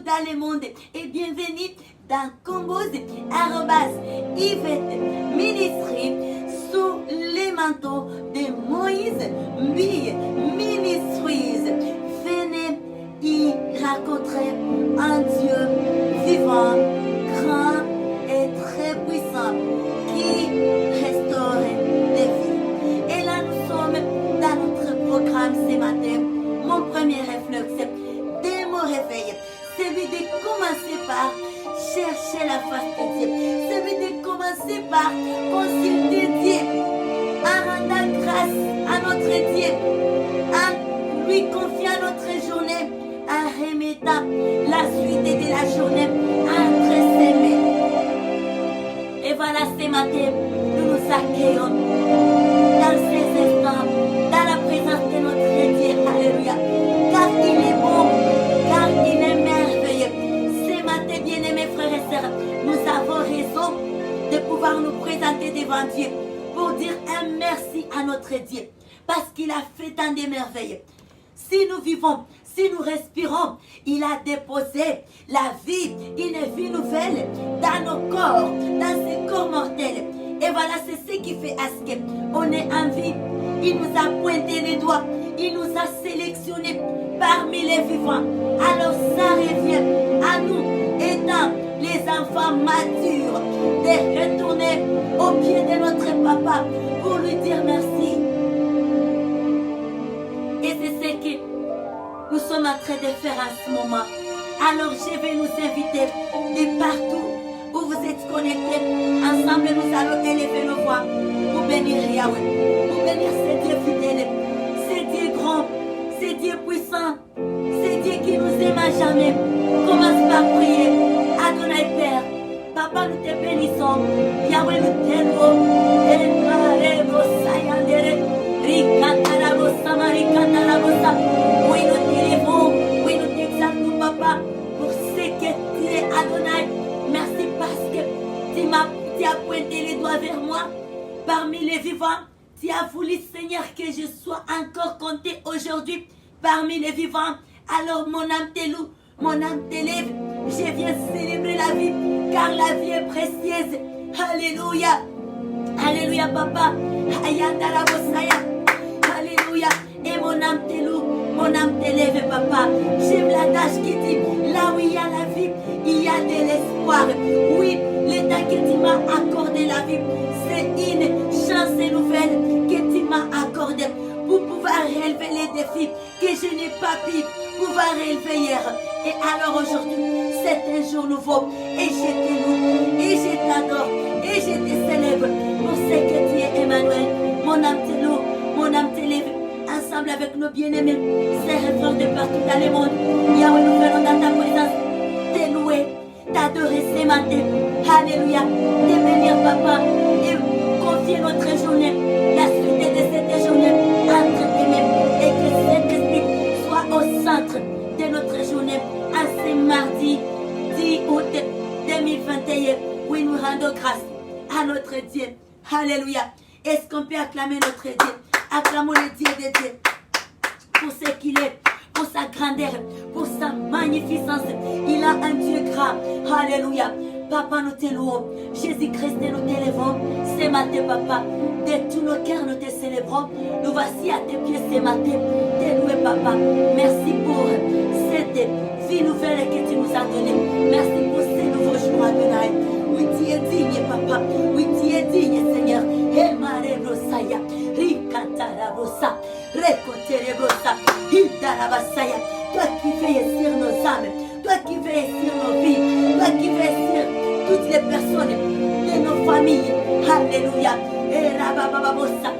dans le monde et bienvenue dans Combos Yvette Ministry sous les manteaux de Moïse Ministries. Venez y rencontrer un Dieu vivant, grand et très puissant qui restaure des vies. Et là nous sommes dans notre programme ce matin. Mon premier réflexe dès mon réveil, celui de commencer par chercher la face de Dieu, celui de commencer par consulter Dieu, en rendant grâce à notre Dieu, en lui confiant notre journée, en remettant la suite de la journée entre ses mains. Et voilà, ce matin, nous nous accueillons dans ces instants, dans la présence de notre Dieu. Alléluia. Car il est bon, car il est merveilleux. Ce matin, bien-aimés frères et sœurs, nous avons raison de pouvoir nous présenter devant Dieu pour dire un merci à notre Dieu. Parce qu'il a fait tant de merveilles. Si nous vivons, si nous respirons, il a déposé la vie, une vie nouvelle dans nos corps, dans ces corps mortels. Et voilà, c'est ce qui fait à ce qu'on est en vie. Il nous a pointé les doigts, il nous a sélectionnés parmi les vivants. Alors ça revient à nous, étant les enfants matures, de retourner au pied de notre papa pour lui dire merci. Et c'est ce que nous sommes en train de faire en ce moment. Alors je vais nous inviter de partout où vous êtes connectés. Ensemble, nous allons élever nos voix pour bénir Yahweh, pour bénir ce Dieu fidèle, ce Dieu grand, ce Dieu puissant, ce Dieu qui nous aime à jamais. Commence par prier. Adonai Père, Papa, nous te bénissons. Yahweh, nous t'aimons. Oui, nous t'élevons, oui, nous t'exaltons, Papa, pour ce que tu es, Adonai. Merci parce que tu as pointé les doigts vers moi. Parmi les vivants, tu as voulu, Seigneur, que je sois encore compté aujourd'hui parmi les vivants. Alors mon âme te loue, mon âme t'élève. Je viens célébrer la vie, car la vie est précieuse. Alléluia. Alléluia, Papa. Alléluia. Et mon âme te loue, mon âme t'élève, Papa. J'aime l'adage qui dit, là où il y a la vie, il y a de l'espoir. Oui, l'état que tu m'as accordé la vie, c'est une chance nouvelle que tu m'as accordée pour pouvoir relever les défis que je n'ai pas pu pouvoir relever hier. Et alors aujourd'hui, c'est un jour nouveau. Et je te loue, et je t'adore, et je te célèbre pour ce que tu es, Emmanuel. Mon âme te loue, mon âme t'élève. Ensemble avec nos bien-aimés, ces frères de partout dans le monde. Yahweh, nous venons dans ta présence te louer, t'adorer ce matin. Alléluia. Te bénir, Papa, et confier notre journée, la suite de cette journée entre tes mains. Et que cet esprit soit au centre de notre journée en ce mardi 10 août 2021. Oui, nous rendons grâce à notre Dieu. Alléluia. Est-ce qu'on peut acclamer notre Dieu? Acclamons le Dieu de Dieu pour ce qu'il est, pour sa grandeur, pour sa magnificence. Il a un Dieu grand. Alléluia. Papa, nous te louons. Jésus-Christ, nous t'élevons ce matin, Papa. De tout nos cœurs, nous te célébrons. Nous voici à tes pieds ce matin. Te louer, Papa. Merci pour cette vie nouvelle que tu nous as donnée. Merci pour ces nouveaux jours, Adonai. Oui, tu es digne, Papa. Oui, tu es digne, Seigneur. Emarebrosaya, Rikatarabosa, Rekoterebrosa, Hildarabasaya. Toi qui veilles sur nos âmes, toi qui veilles sur nos vies, toi qui veilles sur toutes les personnes de nos familles. Alléluia. Erabababosa,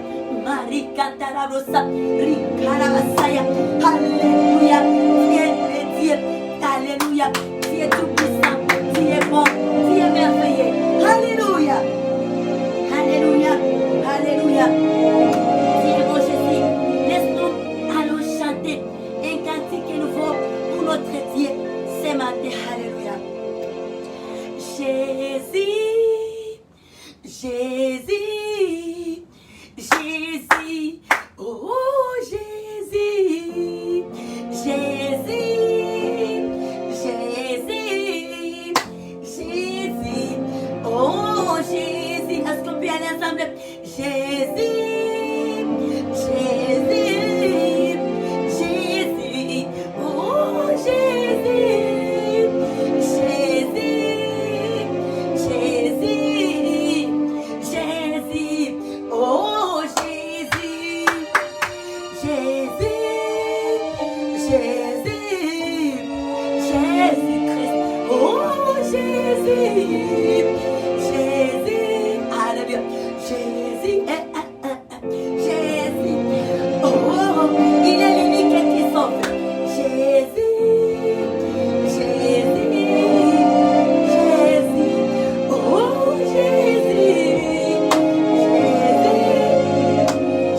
Marikatarabosa, Rikarabasaya. Alléluia. Tu es Dieu. Alléluia. Tu es tout puissant. Tu es bon. Tu es merveilleux. Alléluia. Alléluia, Alléluia. Tu es bon, Jésus. Laisse-nous allons chanter un cantique nouveau pour notre Dieu ce matin. Alléluia. Jésus, Jésus, Jésus, oh Jésus, Jésus, Jésus. Jésus-Christ. Oh, Jésus. Jésus. Alléluia. Jésus. Jésus. Oh, il est l'unique qui sauve. Jésus. Jésus. Jésus. Oh, Jésus.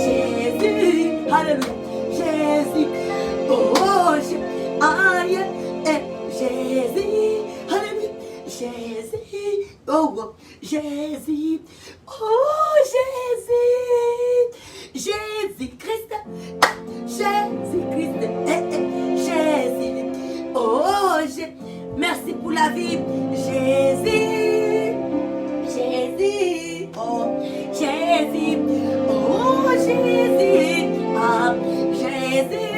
Jésus. Alléluia. Jésus. Oh, aïe. Jésus. Alléluia. Jésus. Oh, Jésus. Oh, Jésus. Jésus-Christ. Jésus-Christ. Jésus. Oh, merci pour la vie. Jésus. Jésus. Oh, Jésus. Oh, Jésus. Ah, Jésus.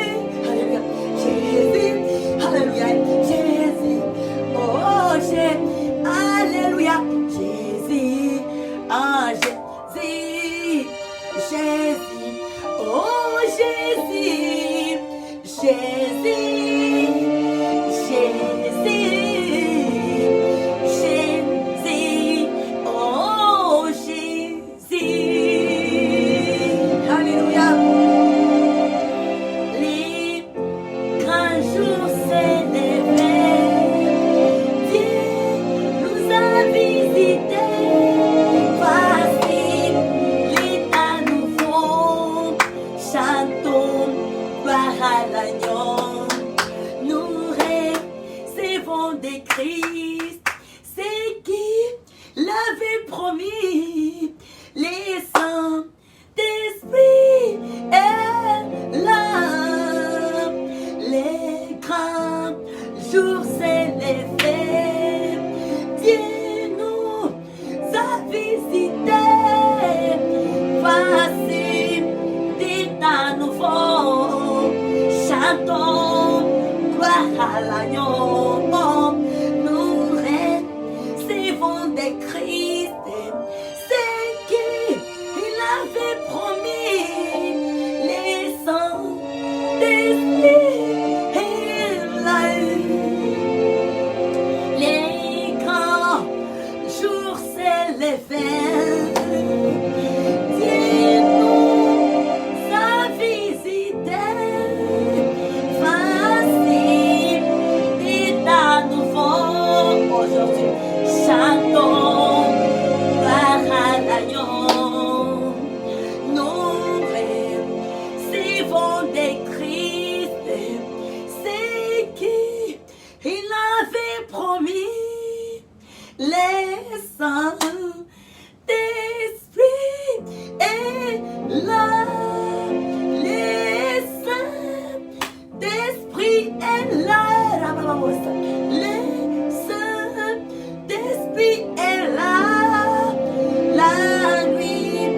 Alléluia. Jésus. Alléluia. Jésus. Oh, Jésus. Alléluia. Jésus. Ah, Jésus. Jésus. Oh, Jésus. Jésus. Jésus. Oh, Jésus. Alléluia. Les grands jours s'est levé. Dieu nous a visités. Facile, l'état nouveau. Chantons gloire à l'agneau. Nous recevons des Christ. C'est qui l'avait promis. Les saints d'esprit est là. Les grands jours s'est levé. Dieu nous a visités. Voici d'état nouveau. Chantons gloire à l'agneau. Nous recevons des Christ. C'est qui il avait promis. Les saints d'esprit est là. Les grands jours s'est levé. Dieu nous a visités. Facile d'état nouveau. Aujourd'hui, chantons gloire à l'agneau. Nous recevons des Christ. C'est qui il avait promis. Les saints d'esprit est là. Les saints d'esprit est là. Les saints d'esprit est là. La nuit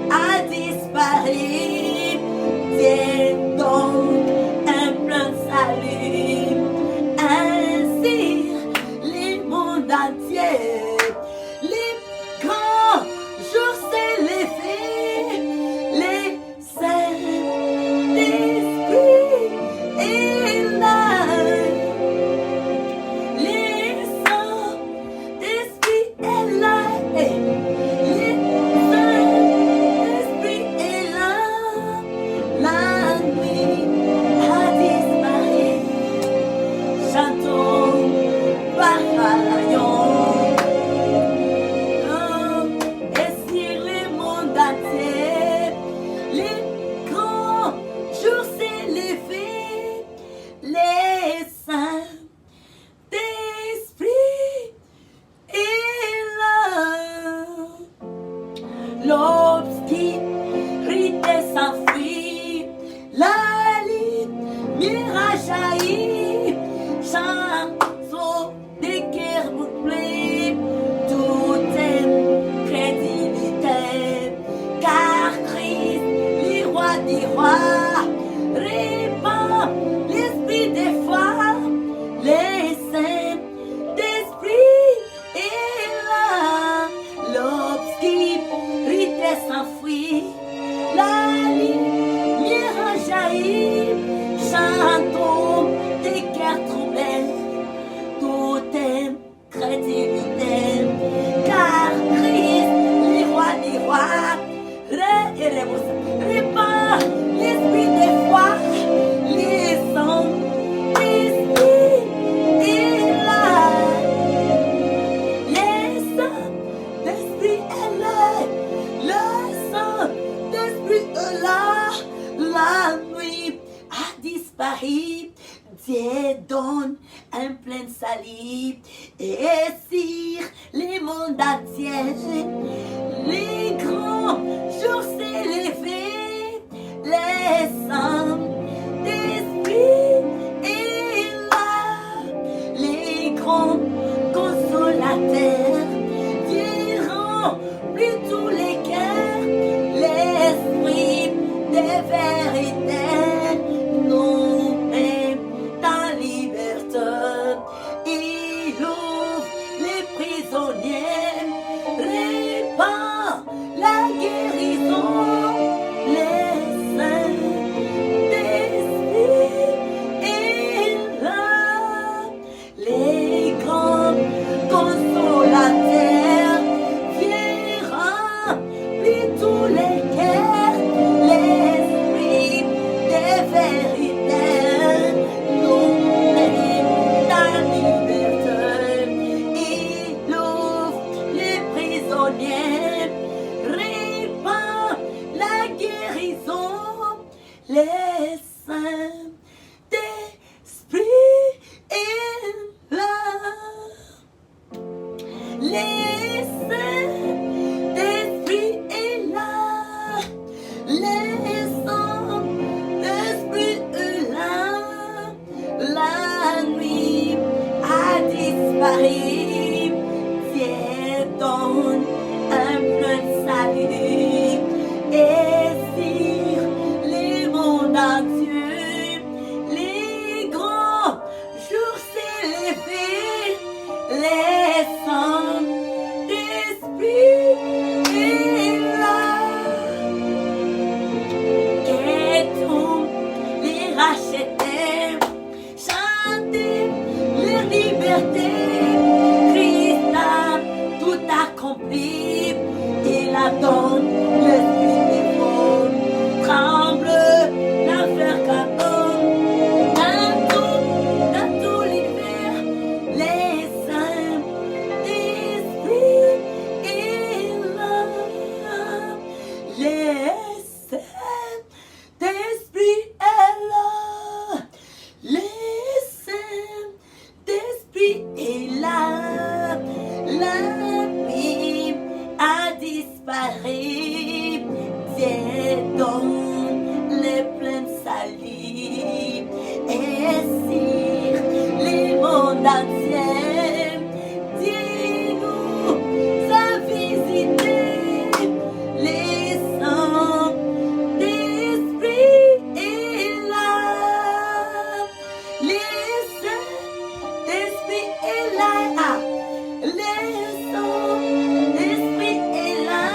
a disparu. C'est donc un plein salut. Ainsi, les mondes entiers, les grands jours s'est levé. Les saints d'esprit est là. Les saints d'esprit est là. Les saints d'esprit est là. La nuit a disparu. Chantons gloire à l'agneau. Et sur le monde entier, les grands jours s'est levé. Les saints d'esprit est là. L'obscurité s'enfuit. La lumière a jailli. Chanson des cœurs bouclés. Tout est crédibilité. Car Christ, le roi des rois, répand l'esprit des foi. Les saints d'esprit est là. L'obscurité s'enfuit. La lumière a jailli. disparaît. Chantons des cœurs troublés, toute créativité, car Christ, les rois, répand l'esprit de foi, les sons d'esprit est là, les sons d'esprit est là, le sang d'esprit est là, la nuit a disparu. Dieu donne un plein salut et sur les mondes entiers, les grands jours s'élevés, les saints d'esprit et là, les grands consolateurs diront plus tous les cœurs, l'esprit des vérités nous met en liberté. Il ouvre les prisonniers, répand la guérison, les saints d'esprit et là, les grands consolateurs viendront plus tous les cœurs, l'esprit des vérités nous met en liberté. Il ouvre les prisonniers, répand la guérison, les saints d'esprit est là. Les saints d'esprit est là, les saints d'esprit est là, la nuit a disparu, Dieu donne un plein salut, et sur les mondes entiers, les grands jours s'élevés, les saints d'esprit est là, et tous les rachetés, chantez leur liberté, Christ a tout accompli, il a donné l'esprit des faux, tremble l'enfer qu'attend, dans tout l'hiver, les saints d'esprit est là, les saints d'esprit est là, les saints d'esprit est là, la nuit a disparu, Dieu donne le plein salut, et sur les mondes entiers, Dieu nous a visité, les saints d'esprit est là, les saints d'esprit est là, les saints d'esprit est là,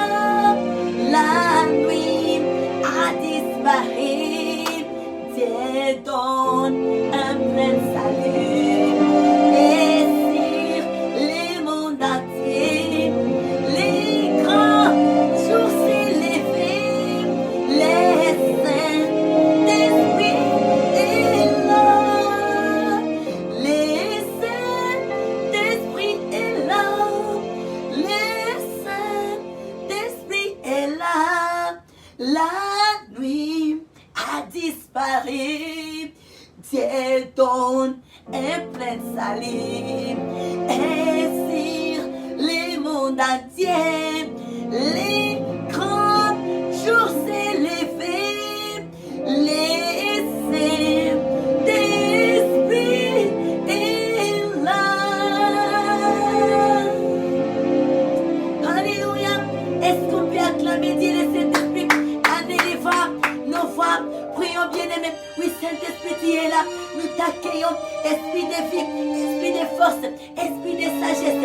la nuit a disparu, Dieu donne un plein salut, et sur les mondes entiers, les grands jours s'élevés, les saints d'esprit est là, les saints d'esprit est là, les saints d'esprit est là, la nuit a disparu, Dieu donne un plein salut, et sur les mondes entiers, les grands jours s'élevés, les saints d'esprit est là. Alléluia. Est-ce qu'on peut acclamer Dieu le Saint-Esprit? Nos voix, prions bien-aimés. Oui, Saint-Esprit, tu es là. Nous t'accueillons. Esprit de vie, esprit de force, esprit de sagesse.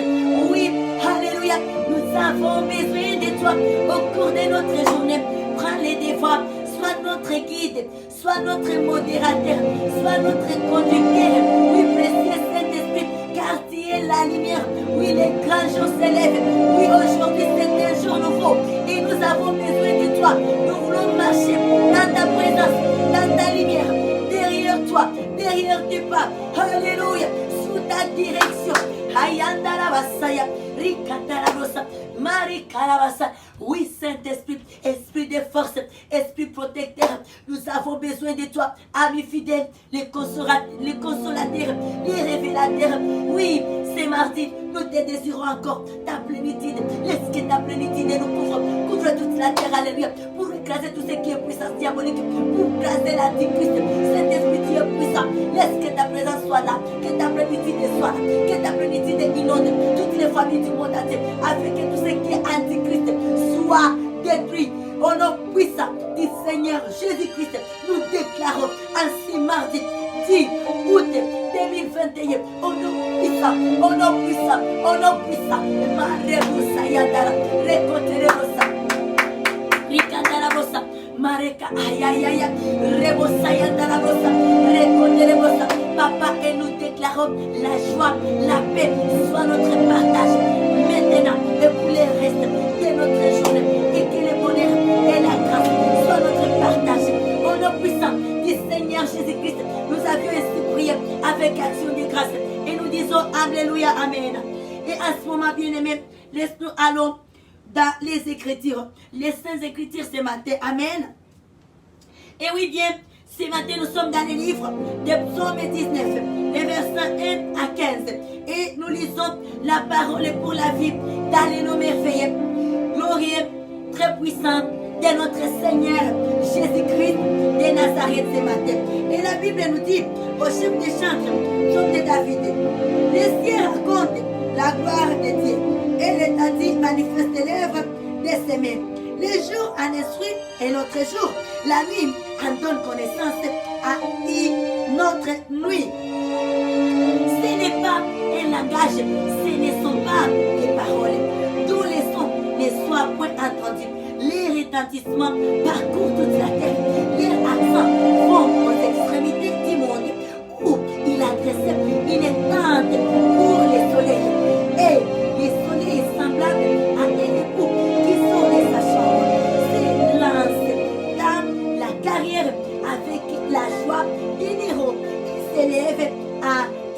Oui, alléluia. Nous avons besoin de toi au cours de notre journée. Prends les devoirs. sois notre guide, sois notre modérateur, sois notre conducteur. Oui, précieux Saint-Esprit, car tu es la lumière. Oui, les grands jours s'élèvent. Oui, aujourd'hui c'est un jour nouveau et nous avons besoin de toi. Nous voulons marcher dans ta présence, dans ta lumière, derrière toi, derrière tes pas. Alléluia, sous ta direction. Hayandarabasaya, Rikatarabosa, Marie Kalabasa. Oui, Saint-Esprit, esprit de force, esprit protecteur, nous avons besoin de toi, amis fidèles, les consolateurs, les révélateurs. Oui, c'est mardi, nous te désirons encore ta plénitude. Laisse que ta plénitude nous couvre toute la terre, alléluia, pour écraser tout ce qui est puissance diabolique, pour écraser l'antichrist. Saint-Esprit, tu es puissant. Laisse que ta présence soit là, que ta plénitude soit là, que ta plénitude inonde toutes les familles du monde entier, afin que tout ce qui est antichrist soit détruit. Au nom puissant du Seigneur Jésus-Christ, nous déclarons en ce mardi 10 août 2021, au nom puissant, au nom puissant, au nom puissant, Marebusa Yandara, Rekoterebusa, Rikandarabosa, Mareka Ayayaya, Rebosa Yandarabosa, Rekoterebusa. Papa, et nous déclarons la joie, la paix, soit notre partage maintenant et pour les restes de notre journée, et que le bonheur et la grâce soient notre partage. Au nom puissant du Seigneur Jésus-Christ, nous avions ainsi prié avec action de grâce et nous disons Alléluia, Amen. Et à ce moment, bien-aimés, nous allons dans les Écritures, les Saintes Écritures ce matin, Amen. Et oui, bien, ce matin, nous sommes dans les livres de Psaume 19, les versets 1 à 15. Et nous lisons la parole pour la vie dans les noms merveilleux, glorieux, très puissant de notre Seigneur Jésus-Christ de Nazareth ce matin. Et la Bible nous dit, au chef des chantres, chant de David, les cieux racontent la gloire de Dieu et l'étendue manifeste l'œuvre de ses mains. Le jour en instruit et notre jour, la nuit en donne connaissance à notre nuit. Ce n'est pas un langage, ce ne sont pas des paroles, d'où les sons ne soient point entendus. Les retentissements parcourent toute la terre, leurs accents vont aux extrémités du monde, où il adresse une tente pour les soleils. Et les soleils semblables à un époux qui sort de sa chambre, s'élance dans la carrière avec la joie d'un héros. Il s'élève à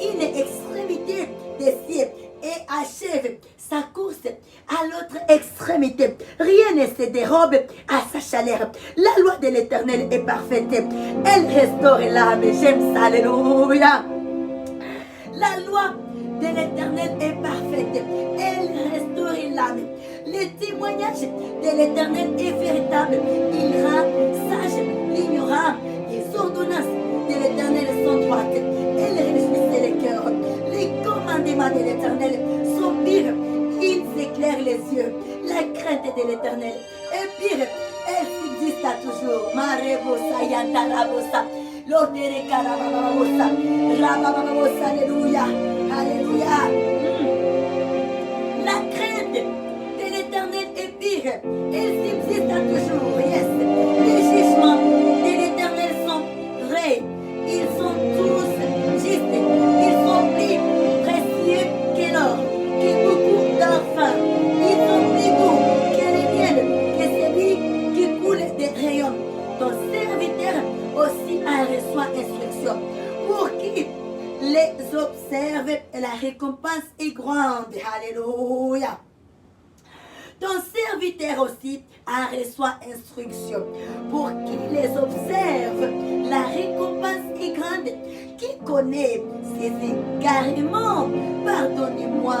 une extrémité des cieux et achève sa course à l'autre extrémité. Rien ne se dérobe à sa chaleur. La loi de l'Éternel est parfaite. Elle restaure l'âme. J'aime ça, alléluia. La loi de l'Éternel est parfaite. Elle restaure l'âme. Le témoignage de l'Éternel est véritable. Il rend sage l'ignorant. Les ordonnances de l'Éternel sont droites. Elle réjouissent les cœurs. Les commandements de l'Éternel sont pires. Ils éclairent les yeux. La crainte de l'Éternel est pire. Elle subsiste à toujours. Marebosa yantarabosa. L'ordre karababosa. Rabababosa. Alléluia. Alléluia. La crainte de l'Éternel est pire. Elle subsiste à toujours. Yes. Les jugements de l'Éternel sont vrais. Ils sont tous justes. Ils sont plus précieux que l'or, que beaucoup d'enfants. Ils sont plus doux que les miel, que celui qui coule des rayons. Ton serviteur aussi en reçoit instruction. Pour qui les observe, la récompense est grande. Alléluia. Ton serviteur aussi en reçoit instruction. Pour qui les observe, la récompense est grande. Qui connaît ses égarements? Pardonnez-moi,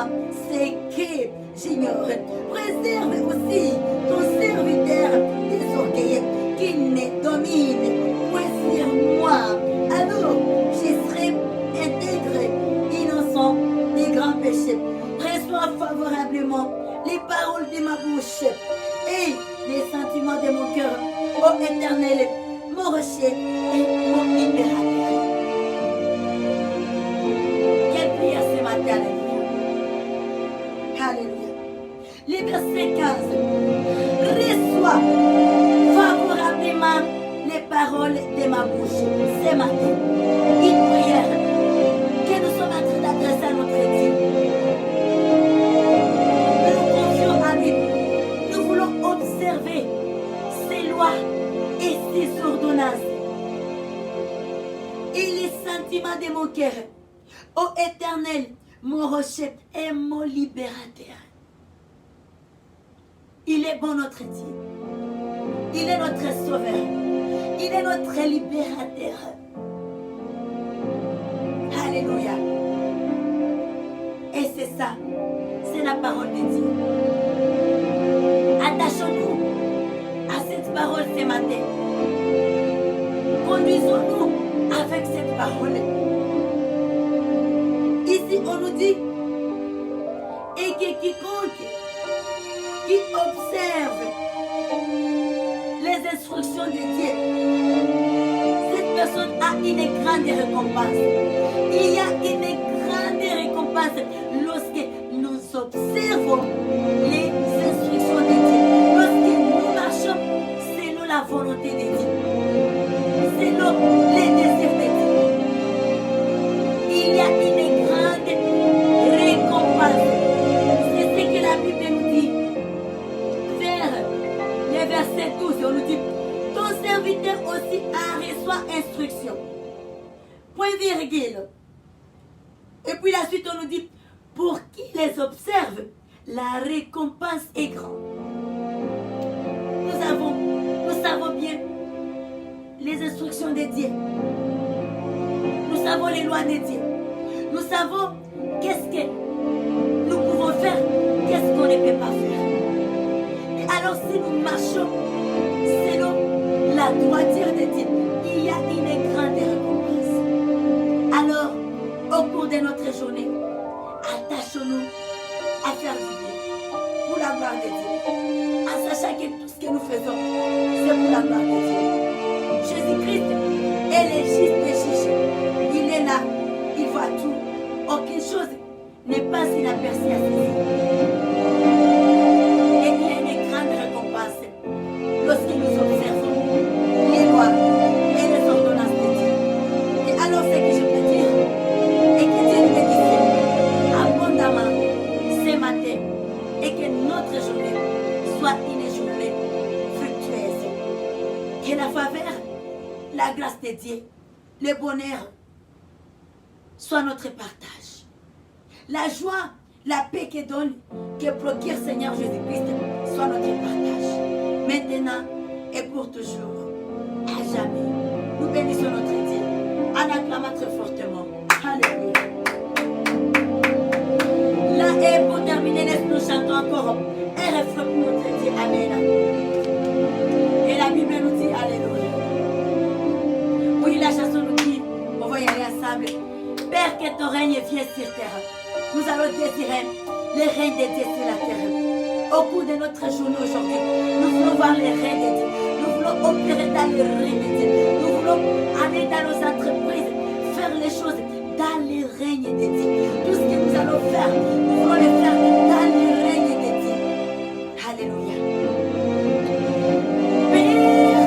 c'est que j'ignore. Préserve aussi ton serviteur des orgueils qui ne domine point sur moi. Alors, je serai intègre, innocent des grands péchés. Reçois favorablement les paroles de ma bouche et les sentiments de mon cœur, ô Éternel, mon rocher et mon libérateur. Quelle prière ce matin, alléluia. Alléluia. Le verset 15. Reçois favorablement ma bouche ce matin une prière que nous sommes en train d'adresser à notre Dieu. Nous confions à lui. Nous voulons observer ses lois et ses ordonnances. Et les sentiments de mon cœur. Ô Éternel, mon rocher et mon libérateur. Il est bon notre Dieu. Il est notre sauveur. Il est notre libérateur. Alléluia. Et c'est ça. C'est la parole de Dieu. Attachons-nous à cette parole ce matin. Conduisons-nous avec cette parole. Ici, on nous dit, et que quiconque qui observe les instructions de Dieu, cette personne a une grande récompense. Il y a une grande récompense lorsque nous observons les instructions de Dieu, lorsque nous marchons selon la volonté de Dieu, selon les désirs de Dieu. Il y a une grande récompense. C'est ce que la Bible nous dit. Vers le verset 12, on nous dit, ton serviteur aussi a reçu instruction. Point virgule. Et puis la suite, on nous dit, pour qui les observe, la récompense est grande. Nous savons bien les instructions de Dieu. Nous savons les lois de Dieu. Nous savons qu'est-ce que nous pouvons faire, qu'est-ce qu'on ne peut pas faire. Et alors si nous marchons selon la droiture de Dieu, il y a une grande récompense. Alors, au cours de notre journée, attachons-nous à faire du bien pour la gloire de Dieu, en sachant que tout ce que nous faisons, c'est pour la gloire de Dieu. Jésus-Christ est le juste des juges. Il est là, il voit tout. Aucune chose n'est pas inaperçue à ses yeux. Et il y a une grande récompense lorsque nous observons les lois et les ordonnances de Dieu. Et alors, ce que je peux dire, et que Dieu nous bénisse abondamment ce matin, et que notre journée soit une journée fructueuse. Que la faveur, la grâce de Dieu, le bonheur soit notre partage. La joie, la paix que donne, que procure Seigneur Jésus-Christ, soit notre partage. Maintenant et pour toujours, à jamais. Nous bénissons notre Dieu en acclamant très fortement. Alléluia. Là, et pour terminer, laisse-nous chanter encore un refrain pour notre Dieu. Amen. Et la Bible nous dit Alléluia. Oui, la chanson nous dit, on va y aller ensemble. Père, que ton règne vienne sur terre. Nous allons désirer le règne de Dieu sur la terre. Au cours de notre journée aujourd'hui, nous voulons voir le règne de Dieu. Nous voulons opérer dans le règne de Dieu. Nous voulons aller dans nos entreprises, faire les choses dans le règne de Dieu. Tout ce que nous allons faire, nous voulons le faire dans le règne de Dieu. Alléluia. Père,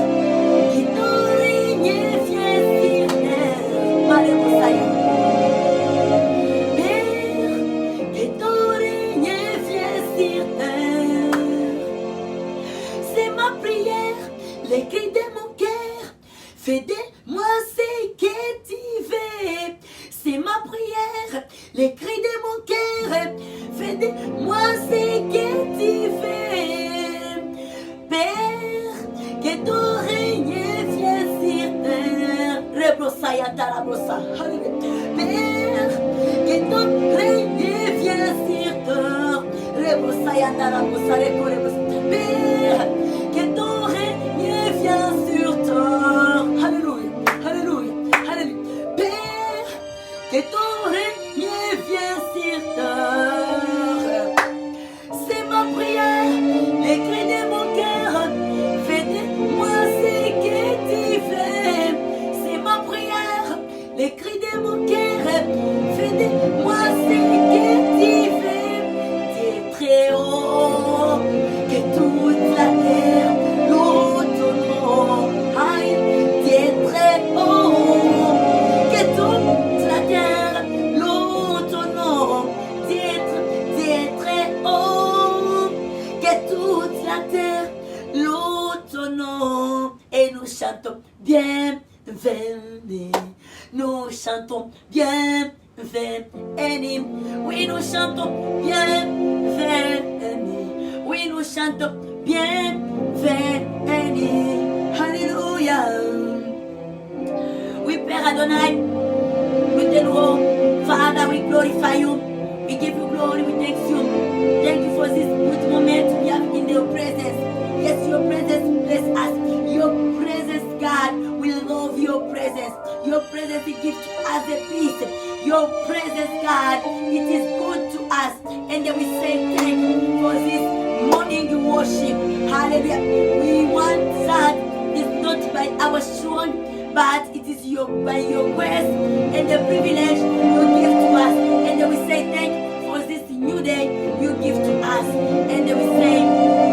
que ton règne vienne sur terre. Alléluia. Les cris de mon cœur, fais de moi ce que tu veux. C'est ma prière. Les cris de mon cœur, fais de moi ce que tu veux. Père, que ton règne vienne sur terre. Rebrossaya tarabossa. Père, que ton règne vienne sur terre. Rebrossaya tarabossa. Père, que ton règne viens sur terre. Alléluia, alléluia, alléluia. Père, que ton règne vienne sur terre. C'est ma prière, les cris de mon cœur. Fais de moi ce que tu veux. C'est ma prière, les cris de mon cœur. Fais de moi ce que tu veux. Tu es très haut, que toute la terre. Aïe, tu es très Nous chantons bienvenue. Oui, nous chantons bienvenue. Oui, nous chantons bienvenue. Alléluia. Oui, Père Adonai, we tell you, Father, we glorify you. We give you glory, we thank you. Thank you for this good moment we have in your presence. Yes, your presence bless us. Your presence, God, we love your presence. Your presence, it gives us a peace. Your presence, God, it is good to us. And then we say thank you for this morning worship. Hallelujah. We want that it's not by our strength, but it is by your grace and the privilege you give to us. And then we say thank you for this new day you give to us. And then we say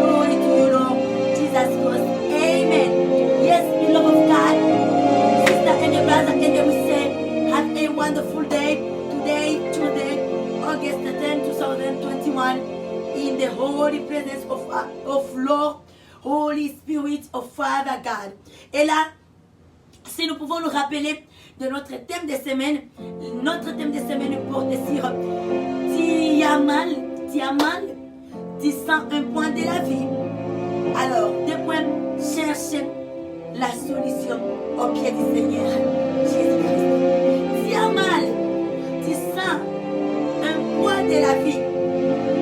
glory to you, Lord Jesus Christ. Amen. Yes, beloved of God, sister and the brother, and then we say have a wonderful day today, Tuesday, August 10, 2021, in the holy presence of Lord, Holy Spirit of Father God. Et là, si nous pouvons nous rappeler de notre thème de semaine porte sur tu as mal, tu sens un point de la vie. Alors, deux points, cherche la solution au pied du Seigneur Jésus-Christ. Tu as mal, tu sens un point de la vie.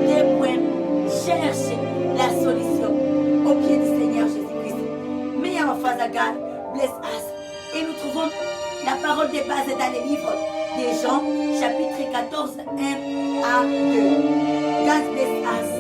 Deux points, cherche la solution au pied du Seigneur Jésus-Christ. May our Father God bless us. Et nous trouvons la parole de base dans les livres des Jean, chapitre 14, 1 à 2. God bless us.